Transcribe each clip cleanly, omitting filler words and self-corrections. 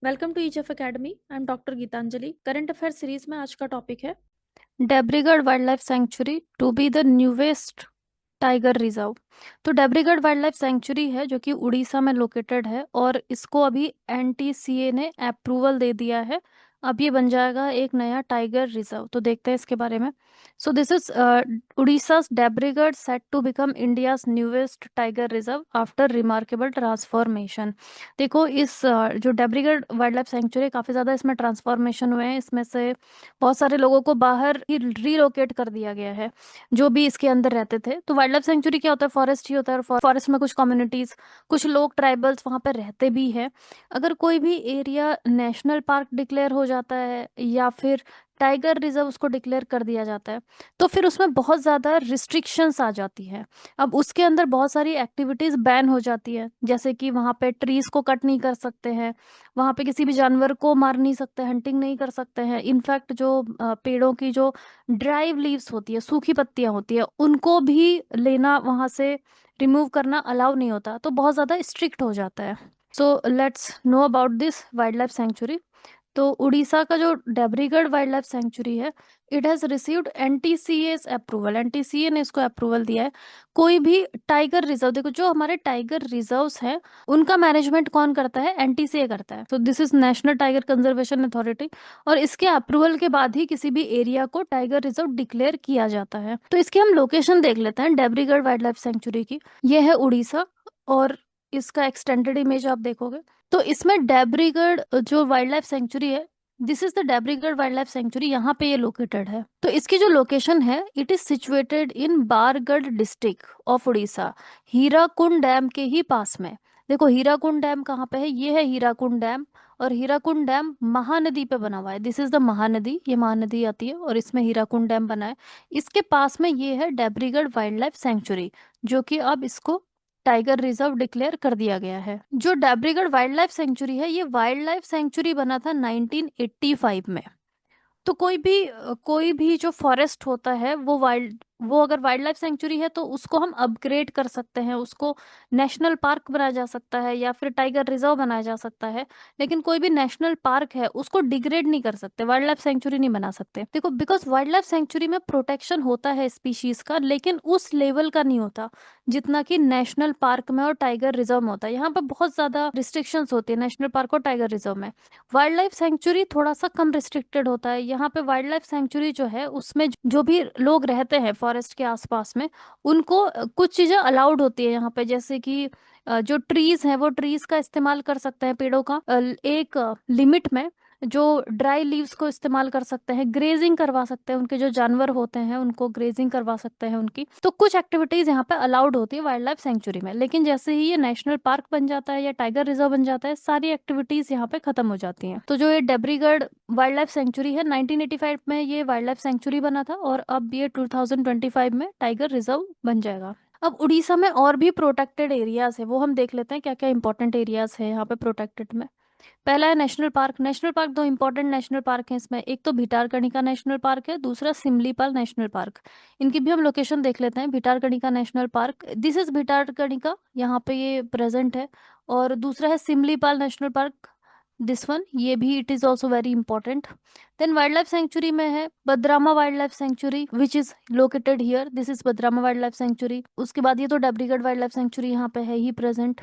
Welcome to each of academy. I am doctor Geetanjali. Current affair series में आज का topic है Debrigarh wild life sanctuary to be the newest tiger reserve. तो Debrigarh wild life sanctuary है जो कि उड़ीसा में लोकेटेड है और इसको अभी एनटीसीए ने अप्रूवल दे दिया है। अब ये बन जाएगा एक नया टाइगर रिजर्व। तो देखते हैं इसके बारे में। So this is Orissa's Debrigarh set to become India's newest tiger reserve after remarkable transformation. देखो इस जो डेब्रीगढ़ वाइल्ड लाइफ सेंचुरी काफ़ी ज़्यादा इसमें ट्रांसफॉर्मेशन हुए हैं। इसमें से बहुत सारे लोगों को बाहर ही रीलोकेट कर दिया गया है जो भी इसके अंदर रहते थे। तो वाइल्ड लाइफ सेंचुरी क्या होता है? फॉरेस्ट ही होता है और फॉरेस्ट में कुछ कम्युनिटीज, कुछ लोग, ट्राइबल्स वहाँ पर रहते भी हैं। अगर कोई भी एरिया नेशनल पार्क डिक्लेयर हो जाता है या फिर टाइगर रिजर्व उसको डिक्लेयर कर दिया जाता है तो फिर उसमें बहुत ज़्यादा रिस्ट्रिक्शंस आ जाती है। अब उसके अंदर बहुत सारी एक्टिविटीज़ बैन हो जाती है, जैसे कि वहाँ पे ट्रीज को कट नहीं कर सकते हैं, वहाँ पे किसी भी जानवर को मार नहीं सकते, हंटिंग नहीं कर सकते हैं। इनफैक्ट जो पेड़ों की जो ड्राई लीव्स होती है, सूखी पत्तियां होती है, उनको भी लेना, वहां से रिमूव करना अलाउ नहीं होता। तो बहुत ज़्यादा स्ट्रिक्ट हो जाता है। So let's know about this wild life century. तो उड़ीसा का जो डेब्रीगढ़ वाइल्ड लाइफ सेंचुरी है, it has received NTCA approval. NTCA ने इसको अप्रूवल दिया है। कोई भी टाइगर रिजर्व, देखो जो हमारे टाइगर रिजर्व्स हैं उनका मैनेजमेंट कौन करता है? एनटीसीए करता है। तो this is national tiger conservation authority. और इसके अप्रूवल के बाद ही किसी भी एरिया को टाइगर रिजर्व डिक्लेयर किया जाता है। तो इसकी हम लोकेशन देख लेते हैं डेब्रीगढ़ वाइल्ड लाइफ सेंचुरी की। ये है उड़ीसा और इसका एक्सटेंडेड इमेज आप देखोगे तो इसमें डेब्रीगढ़ जो वाइल्ड लाइफ सेंचुरी है, this is the Debrigarh wild life sanctuary, यहाँ पे ये लोकेटेड है। तो इसकी जो लोकेशन है, it is situated in Bargarh district of Orissa, Hirakud dam के ही पास में। देखो हीराकुंड डैम कहाँ पे है? ये है हीराकुंड डैम। और हीराकुंड डैम महानदी पे बना हुआ है। दिस इज द महानदी, ये महानदी आती है और इसमें हीराकुंड डैम बना है। इसके पास में ये है डेब्रीगढ़ वाइल्ड लाइफ सेंचुरी, जो कि अब इसको टाइगर रिजर्व डिक्लेयर कर दिया गया है। जो डेब्रीगढ़ वाइल्ड लाइफ सेंचुरी है, ये वाइल्ड लाइफ सेंचुरी बना था 1985 में। तो कोई भी जो फॉरेस्ट होता है वो अगर वाइल्ड लाइफ सेंचुरी है तो उसको हम अपग्रेड कर सकते हैं, उसको नेशनल पार्क बनाया जा सकता है या फिर टाइगर रिजर्व बनाया जा सकता है। लेकिन कोई भी नेशनल पार्क है उसको डिग्रेड नहीं कर सकते, वाइल्ड लाइफ सेंचुरी नहीं बना सकते। देखो बिकॉज वाइल्ड लाइफ सेंचुरी में प्रोटेक्शन होता है स्पीशीज का, लेकिन उस लेवल का नहीं होता जितना कि नेशनल पार्क में और टाइगर रिजर्व में होता है। यहाँ पर बहुत ज्यादा रिस्ट्रिक्शंस होती है नेशनल पार्क और टाइगर रिजर्व में। वाइल्ड लाइफ सेंचुरी थोड़ा सा कम रिस्ट्रिक्टेड होता है। यहाँ पे वाइल्ड लाइफ सेंचुरी जो है उसमें जो भी लोग रहते हैं फॉरेस्ट के आसपास में, उनको कुछ चीजें अलाउड होती है यहाँ पे, जैसे कि जो ट्रीज हैं वो ट्रीज का इस्तेमाल कर सकते हैं, पेड़ों का एक लिमिट में। जो ड्राई लीव्स को इस्तेमाल कर सकते हैं, ग्रेजिंग करवा सकते हैं, उनके जो जानवर होते हैं उनको ग्रेजिंग करवा सकते हैं उनकी। तो कुछ एक्टिविटीज यहाँ पे अलाउड होती है वाइल्ड लाइफ सेंचुरी में। लेकिन जैसे ही ये नेशनल पार्क बन जाता है या टाइगर रिजर्व बन जाता है, सारी एक्टिविटीज यहाँ पे खत्म हो जाती हैं। तो जो ये डेब्रीगढ़ वाइल्ड लाइफ सेंचुरी है, 1985 में ये वाइल्ड लाइफ सेंचुरी बना था और अब ये 2025 में टाइगर रिजर्व बन जाएगा। अब उड़ीसा में और भी प्रोटेक्टेड एरियाज है, वो हम देख लेते हैं क्या क्या इंपॉर्टेंट एरियाज है यहाँ पे प्रोटेक्टेड में। पहला है नेशनल पार्क। नेशनल पार्क, दो इंपॉर्टेंट नेशनल पार्क हैं इसमें, एक तो भिटारकणिका नेशनल पार्क है, दूसरा सिमलीपाल नेशनल पार्क। इनकी भी हम लोकेशन देख लेते हैं। Bhitarkanika national park, this is Bhitarkanika, यहाँ पे ये प्रेजेंट है। और दूसरा है Similipal national park, this one, ये भी it is also very important. Then wild life sanctuary में है Badrama wild life sanctuary which is located here, this is Badrama wild life sanctuary. उसके बाद ये तो डेब्रीगढ़ वाइल्ड लाइफ सेंचुरी यहाँ पे है ही present.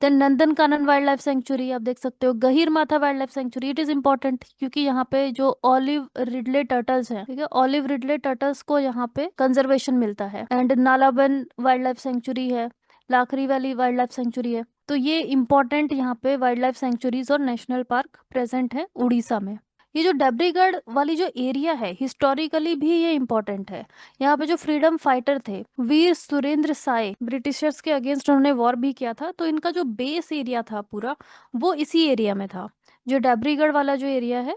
Then Nandankanan wild life sanctuary आप देख सकते हो। Gahirmatha wild life sanctuary, it is important क्योंकि यहाँ पे जो ऑलिव रिडले टर्टल्स हैं, ठीक है, ऑलिव रिडले टर्टल्स को यहाँ पे कंजर्वेशन मिलता है। एंड नालाबन वाइल्ड लाइफ सेंचुरी है, Lakhari valley wild life sanctuary है। तो ये इंपॉर्टेंट यहाँ पे वाइल्ड लाइफ सेंचुरीज और नेशनल पार्क प्रेजेंट है उड़ीसा में। ये जो डेब्रीगढ़ वाली जो एरिया है, हिस्टोरिकली भी ये इंपॉर्टेंट है। यहाँ पे जो फ्रीडम फाइटर थे वीर सुरेंद्र साय, ब्रिटिशर्स के अगेंस्ट उन्होंने वॉर भी किया था, तो इनका जो बेस एरिया था पूरा वो इसी एरिया में था। जो डेब्रीगढ़ वाला जो एरिया है,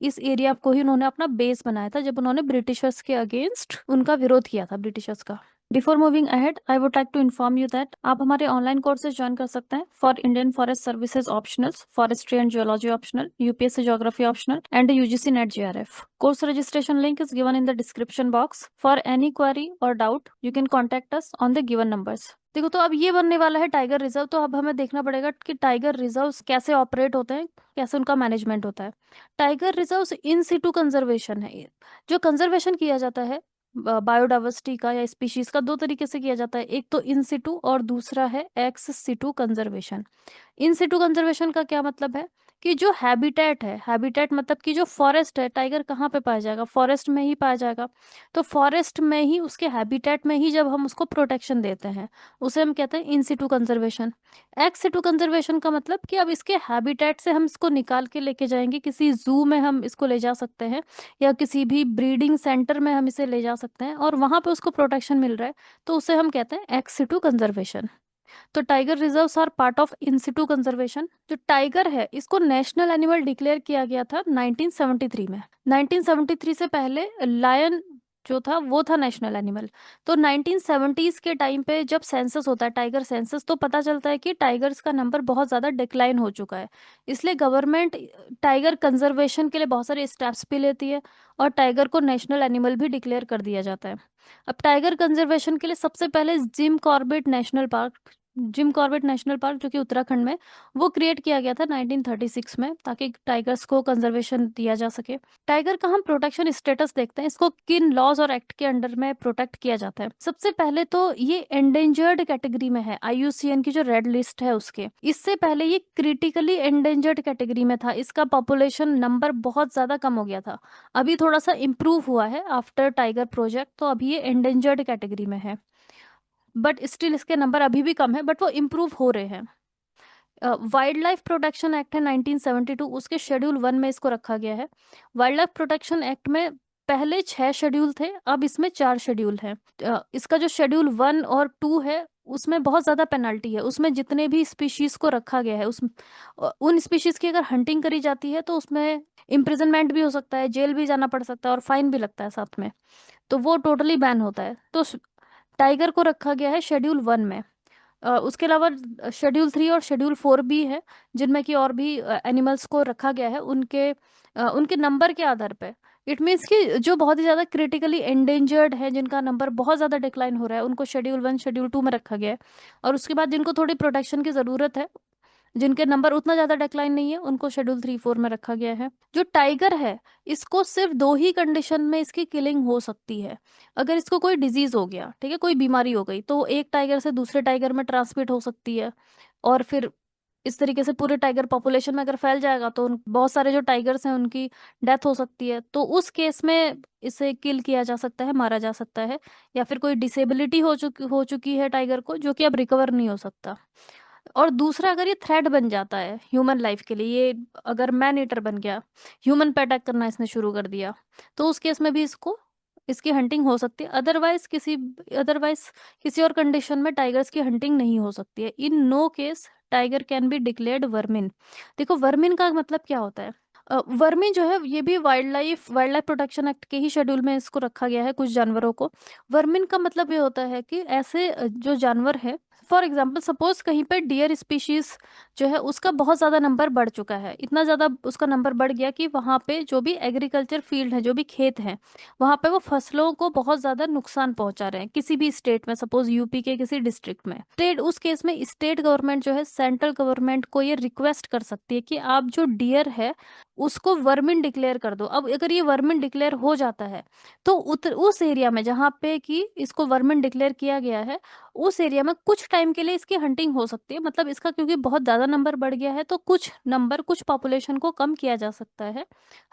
इस एरिया को ही उन्होंने अपना बेस बनाया था जब उन्होंने ब्रिटिशर्स के अगेंस्ट उनका विरोध किया था, ब्रिटिशर्स का। Before moving ahead I would like to inform you that आप हमारे ऑनलाइन कोर्सेज ज्वाइन कर सकते हैं for Indian forest services optional, forestry and geology optional, UPSC geography optional and UGC NET JRF. Course registration link is given in the description box. For any query or doubt, you can contact us on the given numbers. देखो, तो अब ये बनने वाला है tiger reserve. तो अब हमें देखना पड़ेगा कि टाइगर रिजर्व कैसे ऑपरेट होते हैं, कैसे उनका मैनेजमेंट होता है. Tiger reserve in situ conservation है. जो कंजर्वेशन किया जाता है बायोडाइवर्सिटी का या स्पीशीज का, दो तरीके से किया जाता है. एक तो इन सिटू और दूसरा है एक्स सिटू कंजर्वेशन. इन सिटू कंजर्वेशन का क्या मतलब है कि जो हैबिटेट है, हैबिटेट मतलब कि जो फॉरेस्ट है, टाइगर कहाँ पे पाया जाएगा, फॉरेस्ट में ही पाया जाएगा. तो फॉरेस्ट में ही, उसके हैबिटेट में ही जब हम उसको प्रोटेक्शन देते हैं, उसे हम कहते हैं in situ conservation. Ex situ conservation का मतलब कि अब इसके हैबिटेट से हम इसको निकाल के लेके जाएंगे, किसी जू में हम इसको ले जा सकते हैं या किसी भी ब्रीडिंग सेंटर में हम इसे ले जा सकते हैं और वहां पे उसको प्रोटेक्शन मिल रहा है, तो उसे हम कहते हैं एक्स सिटू कंजर्वेशन. तो tiger reserves are part of in situ conservation. जो टाइगर है, इसको नेशनल एनिमल डिक्लेयर किया गया था 1973 में. 1973 से पहले लायन जो था वो था नेशनल एनिमल. तो 1970s के टाइम पे जब सेंसस होता है, टाइगर सेंसस, तो पता चलता है कि टाइगर्स का नंबर बहुत ज़्यादा डिक्लाइन हो चुका है. इसलिए गवर्नमेंट टाइगर कंजर्वेशन के लिए बहुत सारे स्टेप्स भी लेती है और टाइगर को नेशनल एनिमल भी डिक्लेयर कर दिया जाता है. अब टाइगर कंजर्वेशन के लिए सबसे पहले जिम कॉर्बेट नेशनल पार्क जो कि उत्तराखंड में, वो क्रिएट किया गया था 1936 में, ताकि टाइगर्स को कंजर्वेशन दिया जा सके. टाइगर का हम प्रोटेक्शन स्टेटस देखते हैं, इसको किन लॉज और एक्ट के अंडर में प्रोटेक्ट किया जाता है. सबसे पहले तो ये एंडेंजर्ड कैटेगरी में है, आईयूसीएन की जो रेड लिस्ट है उसके. इससे पहले ये क्रिटिकली एंडेंजर्ड कैटेगरी में था, इसका पॉपुलेशन नंबर बहुत ज्यादा कम हो गया था. अभी थोड़ा सा इम्प्रूव हुआ है आफ्टर टाइगर प्रोजेक्ट, तो अभी ये एंडेंजर्ड कैटेगरी में है, बट स्टिल इसके नंबर अभी भी कम है, बट वो इम्प्रूव हो रहे हैं. वाइल्ड लाइफ प्रोटेक्शन एक्ट है 1972, उसके शेड्यूल 1 में इसको रखा गया है. वाइल्ड लाइफ प्रोटेक्शन एक्ट में पहले 6 शेड्यूल थे, अब इसमें 4 शेड्यूल हैं. इसका जो शेड्यूल 1 और 2 है, उसमें बहुत ज़्यादा पेनल्टी है. उसमें जितने भी स्पीशीज़ को रखा गया है, उन स्पीशीज़ की अगर हंटिंग करी जाती है तो उसमें इम्प्रिजनमेंट भी हो सकता है, जेल भी जाना पड़ सकता है और फाइन भी लगता है साथ में. तो वो टोटली बैन होता है. तो टाइगर को रखा गया है शेड्यूल 1 में. उसके अलावा शेड्यूल 3 और शेड्यूल 4 भी है, जिनमें कि और भी एनिमल्स को रखा गया है उनके नंबर के आधार पे. इट मीन्स कि जो बहुत ही ज़्यादा क्रिटिकली एंडेंजर्ड है, जिनका नंबर बहुत ज़्यादा डिक्लाइन हो रहा है, उनको शेड्यूल 1 शेड्यूल 2 में रखा गया है. और उसके बाद जिनको थोड़ी प्रोटेक्शन की ज़रूरत है, जिनके नंबर उतना ज़्यादा डिक्लाइन नहीं है, उनको शेड्यूल 3 4 में रखा गया है. जो टाइगर है, इसको सिर्फ 2 ही कंडीशन में इसकी किलिंग हो सकती है. अगर इसको कोई डिजीज हो गया, ठीक है, कोई बीमारी हो गई, तो एक टाइगर से दूसरे टाइगर में ट्रांसमिट हो सकती है, और फिर इस तरीके से पूरे टाइगर पॉपुलेशन में अगर फैल जाएगा तो बहुत सारे जो टाइगर्स हैं उनकी डेथ हो सकती है. तो उस केस में इसे किल किया जा सकता है, मारा जा सकता है. या फिर कोई डिसेबिलिटी हो चुकी है टाइगर को, जो कि अब रिकवर नहीं हो सकता. और दूसरा, अगर ये थ्रेट बन जाता है ह्यूमन लाइफ के लिए, ये अगर मैन ईटर बन गया, ह्यूमन पे अटैक करना इसने शुरू कर दिया, तो उस केस में भी इसकी हंटिंग हो सकती है. अदरवाइज किसी और कंडीशन में टाइगर्स की हंटिंग नहीं हो सकती है. In no case tiger can be declared vermin. देखो, वर्मिन का मतलब क्या होता है. वर्मी जो है, ये भी वाइल्ड लाइफ प्रोटेक्शन एक्ट के ही शेड्यूल में इसको रखा गया है, कुछ जानवरों को. वर्मिन का मतलब ये होता है कि ऐसे जो जानवर है, फॉर एग्जाम्पल सपोज कहीं पे डियर स्पीशीज जो है उसका बहुत ज़्यादा नंबर बढ़ चुका है, इतना ज़्यादा उसका नंबर बढ़ गया कि वहाँ पे जो भी एग्रीकल्चर फील्ड है, जो भी खेत हैं, वहाँ पे वो फसलों को बहुत ज़्यादा नुकसान पहुंचा रहे हैं किसी भी स्टेट में, सपोज यूपी के किसी डिस्ट्रिक्ट में. स्टेट, उस केस में स्टेट गवर्नमेंट जो है, सेंट्रल गवर्नमेंट को ये रिक्वेस्ट कर सकती है कि आप जो डियर है उसको वर्मिन डिक्लेयर कर दो. अब अगर ये वर्मिन डिक्लेयर हो जाता है, तो उस एरिया में जहाँ पे कि इसको वर्मिन डिक्लेयर किया गया है, उस एरिया में कुछ टाइम के लिए इसकी हंटिंग हो सकती है. मतलब इसका क्योंकि बहुत ज़्यादा नंबर बढ़ गया है, तो कुछ पॉपुलेशन को कम किया जा सकता है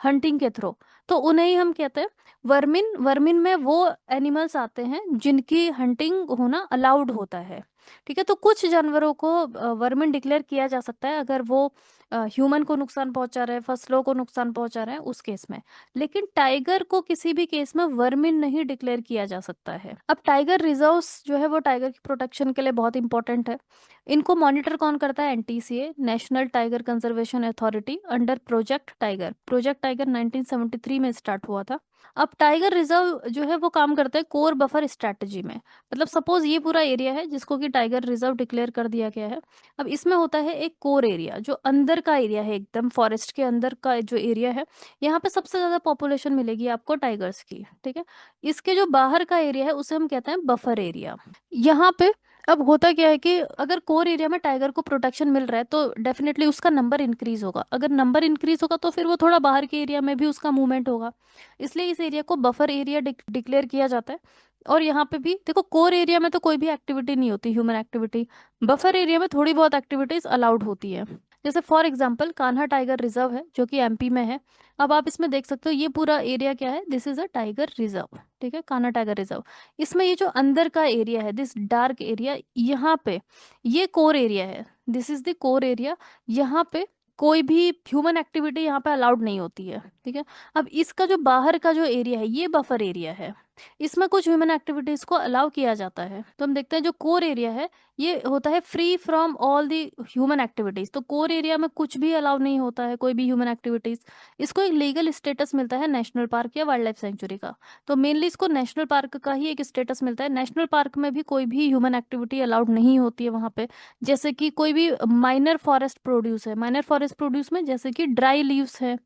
हंटिंग के थ्रू. तो उन्हें ही हम कहते हैं वर्मिन. वर्मिन में वो एनिमल्स आते हैं जिनकी हंटिंग होना अलाउड होता है. ठीक है, तो कुछ जानवरों को वर्मिन डिक्लेयर किया जा सकता है अगर वो ह्यूमन को नुकसान पहुंचा रहे हैं, फसलों को नुकसान पहुंचा रहे हैं, उस केस में. लेकिन टाइगर को किसी भी केस में वर्मिन नहीं डिक्लेयर किया जा सकता है. अब टाइगर रिजर्व्स जो है वो टाइगर की प्रोटेक्शन के लिए बहुत इंपॉर्टेंट है. इनको मॉनिटर कौन करता है? NTCA, national tiger conservation authority, under project tiger. Project tiger 1973 में स्टार्ट हुआ था. अब टाइगर रिजर्व जो है वो काम करता है कोर बफर स्ट्रैटेजी में। मतलब सपोज ये पूरा एरिया है जिसको कि टाइगर रिजर्व डिक्लेयर कर दिया गया है। अब इसमें होता है एक कोर एरिया जो अंदर का एरिया है, एकदम फॉरेस्ट के अंदर का जो एरिया है, यहाँ पे सबसे ज्यादा पॉपुलेशन मिलेगी आपको टाइगर्स की, ठीक है। इसके जो बाहर का एरिया है उसे हम कहते हैं बफर एरिया। यहाँ पे अब होता क्या है कि अगर कोर एरिया में टाइगर को प्रोटेक्शन मिल रहा है तो डेफिनेटली उसका नंबर इंक्रीज होगा। अगर नंबर इंक्रीज होगा तो फिर वो थोड़ा बाहर के एरिया में भी उसका मूवमेंट होगा। इसलिए इस एरिया को बफर एरिया डिक्लेयर किया जाता है। और यहाँ पे भी देखो, कोर एरिया में तो कोई भी एक्टिविटी नहीं होती, ह्यूमन एक्टिविटी। बफर एरिया में थोड़ी बहुत एक्टिविटीज अलाउड होती है। जैसे for example Kanha tiger reserve है जो कि एमपी में है। अब आप इसमें देख सकते हो ये पूरा एरिया क्या है, this is a tiger reserve, ठीक है, कान्हा टाइगर रिजर्व। इसमें ये जो अंदर का एरिया है, दिस डार्क एरिया, यहाँ पे ये कोर एरिया है, this is the core area. यहाँ पे कोई भी ह्यूमन एक्टिविटी यहाँ पे अलाउड नहीं होती है, ठीक है। अब इसका जो बाहर का जो एरिया है ये बफर एरिया है, इसमें कुछ ह्यूमन एक्टिविटीज को अलाउ किया जाता है। तो हम देखते हैं जो कोर एरिया है ये होता है free from all the human activities. तो कोर एरिया में कुछ भी अलाउ नहीं होता है, कोई भी ह्यूमन एक्टिविटीज। इसको एक लीगल स्टेटस मिलता है नेशनल पार्क या वाइल्ड लाइफ सेंचुरी का। तो मेनली इसको नेशनल पार्क का ही एक स्टेटस मिलता है। नेशनल पार्क में भी कोई भी ह्यूमन एक्टिविटी अलाउड नहीं होती है वहां पे। जैसे कि कोई भी माइनर फॉरेस्ट प्रोड्यूस है, माइनर फॉरेस्ट प्रोड्यूस में जैसे कि ड्राई लीव्स है,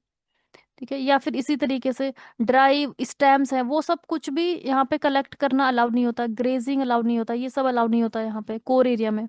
ठीक है, या फिर इसी तरीके से ड्राई स्टेम्स हैं, वो सब कुछ भी यहाँ पे कलेक्ट करना अलाउड नहीं होता, ग्रेजिंग अलाउड नहीं होता, ये सब अलाउड नहीं होता है यहाँ पे कोर एरिया में,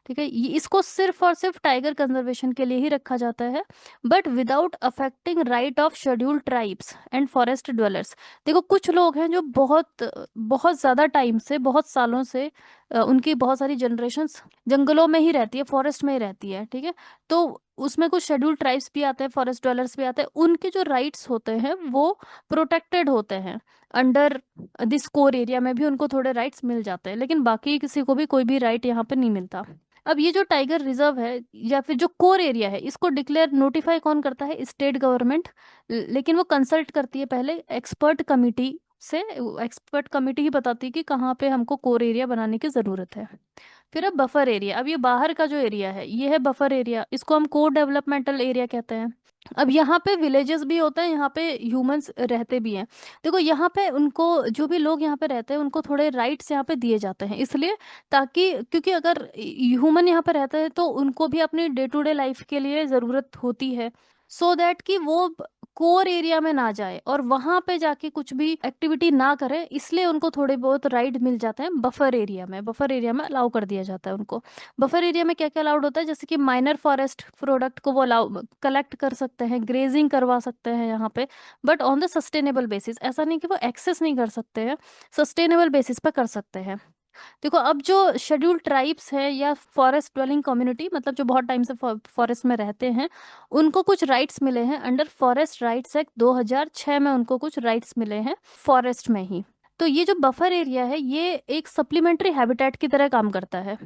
ठीक है। ये इसको सिर्फ और सिर्फ टाइगर कंजर्वेशन के लिए ही रखा जाता है, but without affecting right of scheduled tribes and forest dwellers. देखो कुछ लोग हैं जो बहुत बहुत ज्यादा टाइम से, बहुत सालों से उनकी बहुत सारी जनरेशन्स जंगलों में ही रहती है, फॉरेस्ट में ही रहती है, ठीक है। तो उसमें कुछ शेड्यूल्ड ट्राइब्स भी आते हैं, फॉरेस्ट ड्वेलर्स भी आते हैं, उनके जो राइट्स होते हैं वो प्रोटेक्टेड होते हैं अंडर दिस कोर एरिया में भी, उनको थोड़े राइट्स मिल जाते हैं, लेकिन बाकी किसी को भी कोई भी राइट यहाँ पे नहीं मिलता। अब ये जो टाइगर रिजर्व है या फिर जो कोर एरिया है इसको डिक्लेयर नोटिफाई कौन करता है, स्टेट गवर्नमेंट। लेकिन वो कंसल्ट करती है पहले एक्सपर्ट कमिटी से। एक्सपर्ट कमिटी ही बताती है कि कहाँ पे हमको कोर एरिया बनाने की जरूरत है। फिर अब बफर एरिया, अब ये बाहर का जो एरिया है ये है बफर एरिया, इसको हम कोर डेवलपमेंटल एरिया कहते हैं। अब यहाँ पे विलेजेस भी होते हैं, यहाँ पे ह्यूमंस रहते भी हैं। देखो यहाँ पे उनको, जो भी लोग यहाँ पे रहते हैं उनको थोड़े राइट्स यहाँ पे दिए जाते हैं, इसलिए ताकि, क्योंकि अगर ह्यूमन यहाँ पे रहते हैं तो उनको भी अपनी डे टू डे लाइफ के लिए ज़रूरत होती है, सो दैट कि वो कोर एरिया में ना जाए और वहां पे जाके कुछ भी एक्टिविटी ना करे, इसलिए उनको थोड़े बहुत राइट मिल जाते हैं बफर एरिया में। बफर एरिया में अलाउ कर दिया जाता है उनको। बफर एरिया में क्या क्या अलाउड होता है, जैसे कि माइनर फॉरेस्ट प्रोडक्ट को वो अलाउ कलेक्ट कर सकते हैं, ग्रेजिंग करवा सकते हैं यहाँ पे, but on the sustainable basis. ऐसा नहीं कि वो एक्सेस नहीं कर सकते हैं, सस्टेनेबल बेसिस पे कर सकते हैं। देखो अब जो शेड्यूल्ड ट्राइब्स है या फॉरेस्ट ड्वेलिंग कम्युनिटी, मतलब जो बहुत टाइम से फॉरेस्ट में रहते हैं, उनको कुछ राइट्स मिले हैं अंडर फॉरेस्ट राइट्स एक्ट 2006 में, उनको कुछ राइट्स मिले हैं फॉरेस्ट में ही। तो ये जो बफर एरिया है ये एक सप्लीमेंट्री हैबिटेट की तरह काम करता है।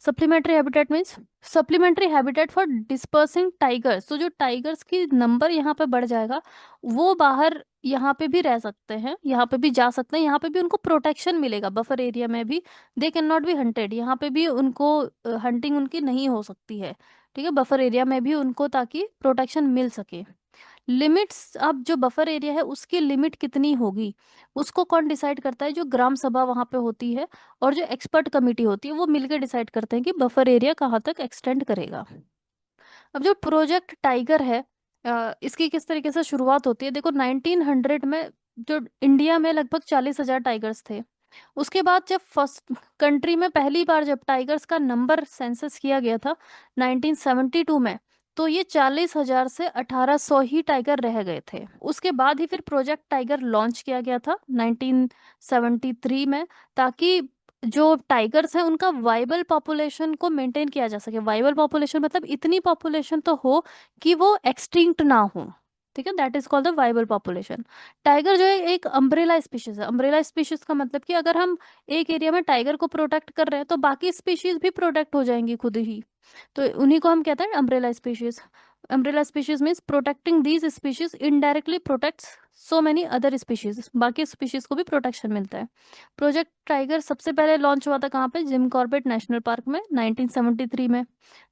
Supplementary habitat means supplementary habitat for dispersing tigers. तो जो टाइगर्स की नंबर यहाँ पे बढ़ जाएगा, वो बाहर यहाँ पे भी रह सकते हैं, यहाँ पे भी जा सकते हैं, यहाँ पे भी उनको प्रोटेक्शन मिलेगा। बफर एरिया में भी they can not be hunted, यहाँ पे भी उनको हंटिंग उनकी नहीं हो सकती है, ठीक है, बफर एरिया में भी उनको, ताकि प्रोटेक्शन मिल सके। लिमिट्स, अब जो बफर एरिया है उसकी लिमिट कितनी होगी उसको कौन डिसाइड करता है, जो ग्राम सभा वहां पे होती है और जो एक्सपर्ट कमेटी होती है वो मिलकर डिसाइड करते हैं कि बफर एरिया कहाँ तक एक्सटेंड करेगा। अब जो प्रोजेक्ट टाइगर है, इसकी किस तरीके से शुरुआत होती है, देखो 1900 में जो इंडिया में लगभग 40,000 टाइगर्स थे। उसके बाद जब फर्स्ट कंट्री में पहली बार जब टाइगर्स का नंबर सेंसस किया गया था 1972 में, तो ये 40,000 से 1,800 ही टाइगर रह गए थे। उसके बाद ही फिर प्रोजेक्ट टाइगर लॉन्च किया गया था 1973 में, ताकि जो टाइगर्स हैं उनका वाइबल पॉपुलेशन को मेंटेन किया जा सके। वाइबल पॉपुलेशन मतलब इतनी पॉपुलेशन तो हो कि वो एक्सटिंक्ट ना हो, ठीक है, that is called the viable population. Tiger जो है एक अम्ब्रेला स्पीशीज है। अम्ब्रेला स्पीशीज का मतलब कि अगर हम एक एरिया में टाइगर को प्रोटेक्ट कर रहे हैं तो बाकी स्पीशीज भी प्रोटेक्ट हो जाएंगी खुद ही। तो उन्हीं को हम कहते हैं umbrella species. Umbrella species means protecting these species indirectly protects so many other species, बाकी स्पीशीज को भी प्रोटेक्शन मिलता है। प्रोजेक्ट टाइगर सबसे पहले लॉन्च हुआ था कहाँ पे? जिम कॉर्बेट नेशनल पार्क में 1973 में।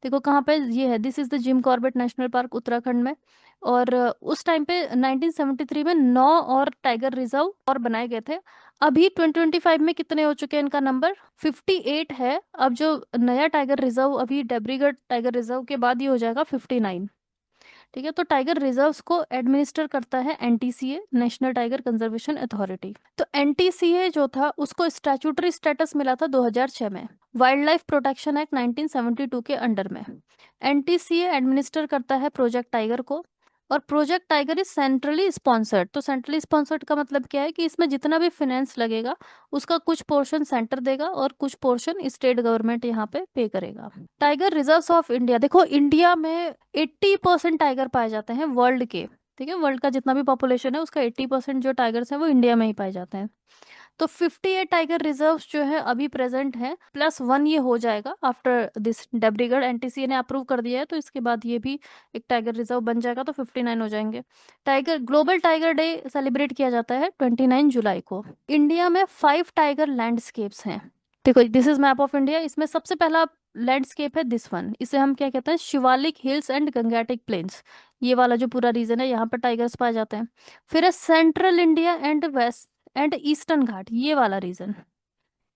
देखो कहाँ पे ये है, this is the Jim Corbett national park, Uttarakhand में। और उस टाइम पे 1973 में 9 और टाइगर रिजर्व और बनाए गए थे। अभी 2025 में कितने हो चुके हैं? इनका नंबर 58 है। अब जो नया टाइगर रिजर्व अभी डेब्रीगढ़ टाइगर रिजर्व के बाद ही हो जाएगा 59। ठीक है, तो टाइगर रिजर्व्स को एडमिनिस्टर करता है NTCA, national tiger conservation authority. तो एनटीसीए जो था उसको स्टैट्यूटरी स्टेटस मिला था 2006 में, वाइल्ड लाइफ प्रोटेक्शन एक्ट 1972 के अंडर में। एनटीसीए एडमिनिस्टर करता है प्रोजेक्ट टाइगर को, और project tiger is centrally sponsored. तो सेंट्रली स्पॉन्सर्ड का मतलब क्या है कि इसमें जितना भी फाइनेंस लगेगा उसका कुछ पोर्शन सेंटर देगा और कुछ पोर्शन स्टेट गवर्नमेंट यहाँ पे पे करेगा। टाइगर रिजर्व्स ऑफ इंडिया, देखो इंडिया में 80% टाइगर पाए जाते हैं वर्ल्ड के। ठीक है, वर्ल्ड का जितना भी पॉपुलेशन है उसका 80% जो टाइगर्स हैं वो इंडिया में ही पाए जाते हैं। तो 58 टाइगर रिजर्व्स जो है अभी प्रेजेंट है, +1 ये हो जाएगा आफ्टर दिस। डेब्रीगढ़ एनटीसी ने अप्रूव कर दिया है, तो इसके बाद ये भी एक टाइगर रिजर्व बन जाएगा, तो 59 हो जाएंगे। Tiger global tiger day celebrate किया जाता है 29 जुलाई को। इंडिया में 5 टाइगर लैंडस्केप्स हैं। देखो this is map of India, इसमें सबसे पहला लैंडस्केप है दिस वन, इसे हम क्या कहते हैं? Shivalik hills and Gangetic planes. ये वाला जो पूरा रीजन है यहाँ पर टाइगर्स पाए जाते हैं। फिर है central India and west and eastern Ghat, ये वाला रीजन,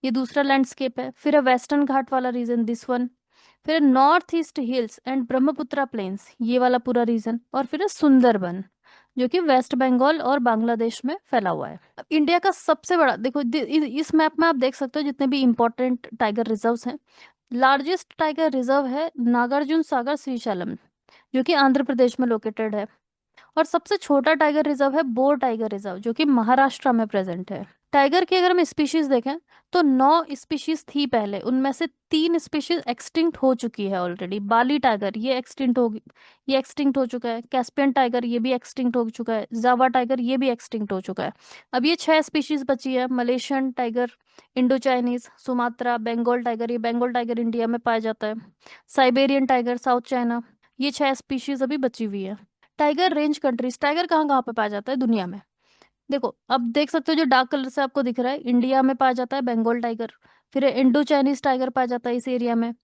ये दूसरा लैंडस्केप है। फिर है वेस्टर्न घाट वाला रीजन, दिस वन। फिर north east hills and Brahmaputra plains, ये वाला पूरा रीजन। और फिर है सुंदरबन, जो कि वेस्ट बंगाल और बांग्लादेश में फैला हुआ है। अब इंडिया का सबसे बड़ा, देखो इस मैप में आप देख सकते हो जितने भी इंपॉर्टेंट टाइगर रिजर्व्स हैं। लार्जेस्ट टाइगर रिजर्व है नागार्जुन सागर श्रीशैलम, जो कि आंध्र प्रदेश में लोकेटेड है। और सबसे छोटा टाइगर रिजर्व है बोर टाइगर रिजर्व, जो कि महाराष्ट्र में प्रेजेंट है। टाइगर की अगर हम स्पीशीज देखें तो 9 स्पीशीज थी पहले, उनमें से 3 स्पीशीज एक्सटिंक्ट हो चुकी है ऑलरेडी। बाली टाइगर ये एक्सटिंक्ट हो चुका है। कैस्पियन टाइगर ये भी एक्सटिंक्ट हो चुका है। जावा टाइगर ये भी एक्सटिंक्ट हो चुका है। अब ये 6 स्पीशीज बची है। Malaysian tiger, Indo Chinese, Sumatra, Bengal tiger, ये बंगाल टाइगर इंडिया में पाया जाता है। साइबेरियन टाइगर साउथ चाइना, ये 6 स्पीशीज अभी बची हुई है। टाइगर रेंज कंट्रीज, टाइगर कहाँ कहाँ पे पाया जाता है दुनिया में? देखो अब देख सकते हो जो डार्क कलर से आपको दिख रहा है, इंडिया में पाया जाता है बंगाल टाइगर। फिर इंडो चाइनीज टाइगर पाया जाता है इस एरिया में,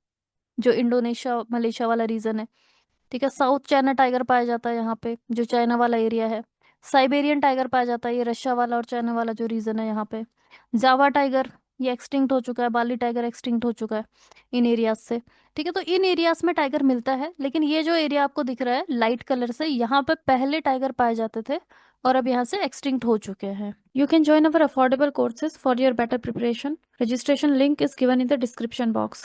जो इंडोनेशिया मलेशिया वाला रीजन है। ठीक है, साउथ चाइना टाइगर पाया जाता है यहाँ पे, जो चाइना वाला एरिया है। साइबेरियन टाइगर पाया जाता है, ये रशिया वाला और चाइना वाला जो रीजन है यहाँ पे। जावा टाइगर ये एक्सटिंक्ट हो चुका है। बाली टाइगर एक्सटिंक्ट हो चुका है इन एरियाज से। ठीक है, तो इन एरियाज में टाइगर मिलता है, लेकिन ये जो एरिया आपको दिख रहा है लाइट कलर से, यहाँ पे पहले टाइगर पाए जाते थे और अब यहाँ से एक्सटिंक्ट हो चुके हैं। You can join our affordable courses for your better preparation. Registration link is given in the description box.